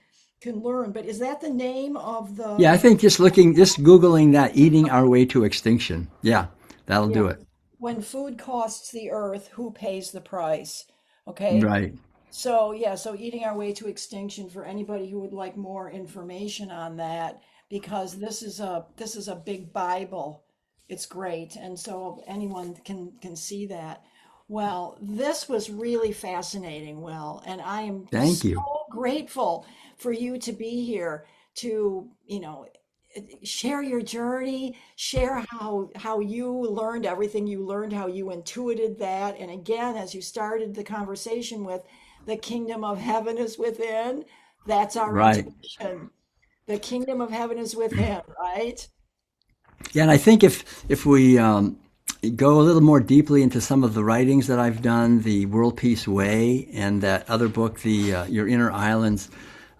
learn. But is that the name of the? Yeah, I think just Googling that, Eating Our Way to Extinction. Yeah, that'll Yeah. do it. When food costs the earth, who pays the price? Okay. Right. So yeah, so eating our way to extinction for anybody who would like more information on that, because this is a big Bible. It's great, and so anyone can see that. Well, this was really fascinating, Will, and I am Thank so you. grateful for you to be here to, share your journey, share how you learned everything you learned, how you intuited that. And again, as you started the conversation with the kingdom of heaven is within, that's our Right. intuition. The kingdom of heaven is within, right? Yeah, and I think if we go a little more deeply into some of the writings that I've done, the World Peace Way, and that other book, the Your Inner Islands,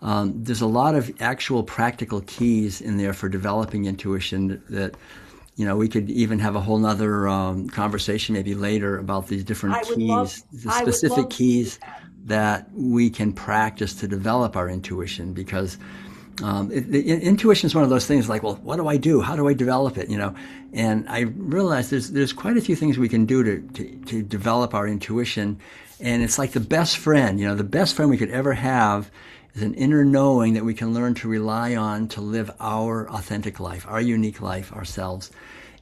there's a lot of actual practical keys in there for developing intuition that we could even have a whole nother conversation maybe later about these different I would love keys, the I would specific love to do keys that. that we can practice to develop our intuition because intuition is one of those things like, well, what do I do? How do I develop it? And I realized there's quite a few things we can do to develop our intuition. And it's like the best friend, the best friend we could ever have is an inner knowing that we can learn to rely on to live our authentic life, our unique life, ourselves.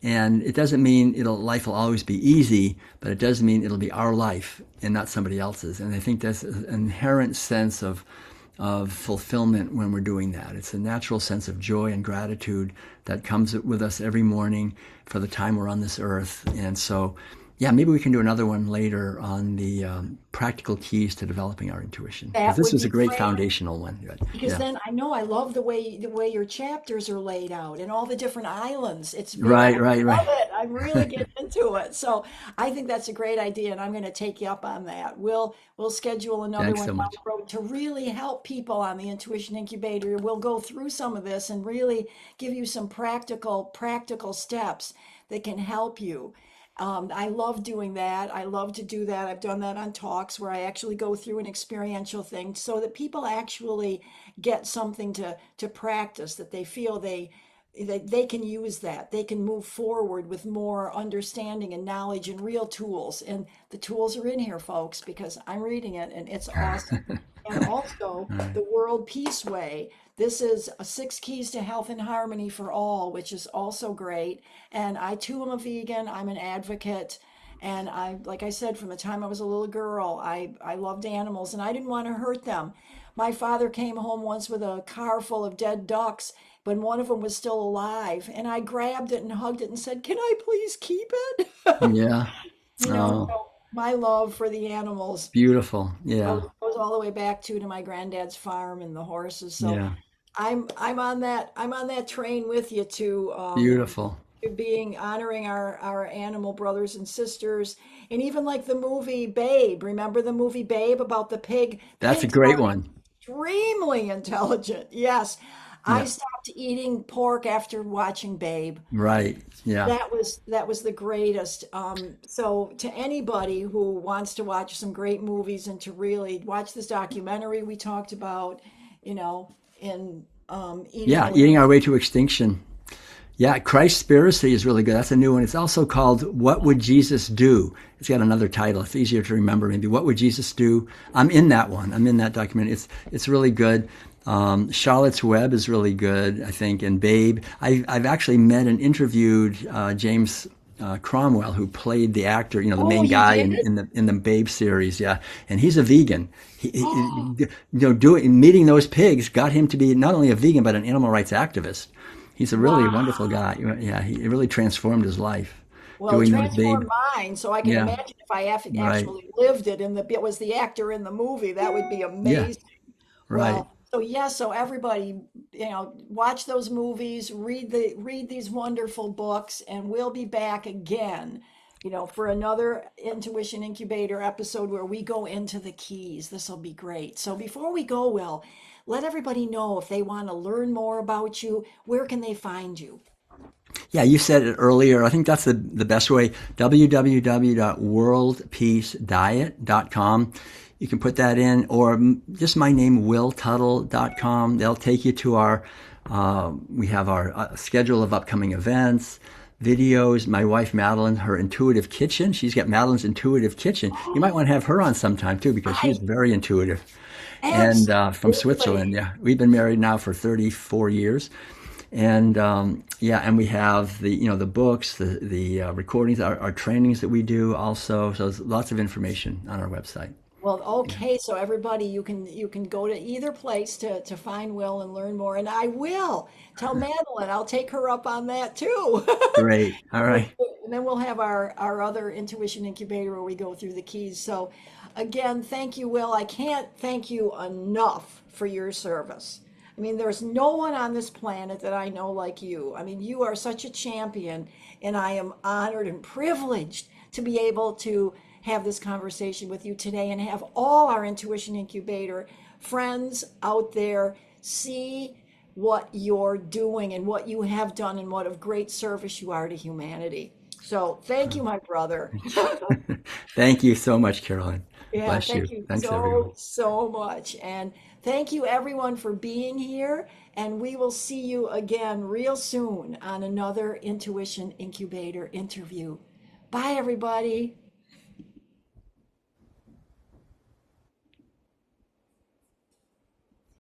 And it doesn't mean life will always be easy, but it does mean it'll be our life and not somebody else's. And I think that's an inherent sense of fulfillment when we're doing that. It's a natural sense of joy and gratitude that comes with us every morning for the time we're on this earth. And so, yeah, maybe we can do another one later on the practical keys to developing our intuition, because That this would was a be great great. foundational one. Because Yeah. then I know I love the way your chapters are laid out and all the different islands. I Right, right, love right. it. I'm really getting into it. So I think that's a great idea, and I'm going to take you up on that. We'll schedule another Thanks one so down much. the road to really help people on the Intuition Incubator. We'll go through some of this and really give you some practical steps that can help you. I love doing that. I love to do that. I've done that on talks where I actually go through an experiential thing so that people actually get something to practice, that they feel they can use, that they can move forward with more understanding and knowledge and real tools. And the tools are in here, folks, because I'm reading it and it's awesome. And also the World Peace Way. This is a 6 keys to health and harmony for all, which is also great. And I too am a vegan. I'm an advocate. And like I said, from the time I was a little girl, I loved animals and I didn't want to hurt them. My father came home once with a car full of dead ducks, but one of them was still alive. And I grabbed it and hugged it and said, "Can I please keep it?" Yeah. Oh, So my love for the animals beautiful. Yeah. goes all the way back to my granddad's farm and the horses. So Yeah. I'm on that train with you Beautiful. to being honoring our animal brothers and sisters. And even like the movie Babe. Remember the movie Babe about the pig? That's a Pigs great are one. extremely intelligent. Yes. I Yeah. stopped eating pork after watching Babe. Right. Yeah. That was the greatest. So to anybody who wants to watch some great movies and to really watch this documentary we talked about, in eating Yeah. our way. Eating our way to extinction. Yeah, Christspiracy is really good. That's a new one. It's also called "What Would Jesus Do?" It's got another title. It's easier to remember. Maybe "What Would Jesus Do?" I'm in that one. I'm in that documentary. It's really good. Charlotte's Web is really good, I think, and Babe. I've actually met and interviewed James Cromwell, who played the actor, the Oh, main you guy did? in the Babe series. Yeah, and he's a vegan. Oh, Doing meeting those pigs got him to be not only a vegan but an animal rights activist. He's a really wonderful guy. wow. Yeah, he really transformed his life Well, it doing those Babe. transformed mine, so I can Yeah, imagine if I right. actually lived it and it was the actor in the movie, that would be Yeah, amazing. right. Well, so yes, so everybody, watch those movies, read these wonderful books, and we'll be back again, for another Intuition Incubator episode where we go into the keys. This will be great. So before we go, Will, let everybody know if they want to learn more about you, where can they find you? Yeah, you said it earlier. I think that's the best way. www.worldpeacediet.com. You can put that in, or just my name, willtuttle.com. They'll take you to we have our schedule of upcoming events, videos. My wife, Madeline, her intuitive kitchen. She's got Madeline's intuitive kitchen. You might want to have her on sometime too, because she's I very intuitive. And from Switzerland. absolutely. Yeah, we've been married now for 34 years. And yeah, and we have the books, the recordings, our trainings that we do also. So there's lots of information on our website. Well, Yeah. okay, so everybody, you can go to either place to find Will and learn more, and I will tell Madeline. I'll take her up on that too. Great. All right. And then we'll have our other intuition incubator where we go through the keys. So again, thank you, Will. I can't thank you enough for your service. I mean, there's no one on this planet that I know like you. I mean, you are such a champion, and I am honored and privileged to be able to have this conversation with you today and have all our intuition incubator friends out there see what you're doing and what you have done and what of great service you are to humanity. So thank you, my brother. Thank you so much, Carolyn. Yeah, Bless thank you. you Thanks, everyone. so much. And thank you, everyone, for being here. And we will see you again real soon on another Intuition Incubator interview. Bye, everybody.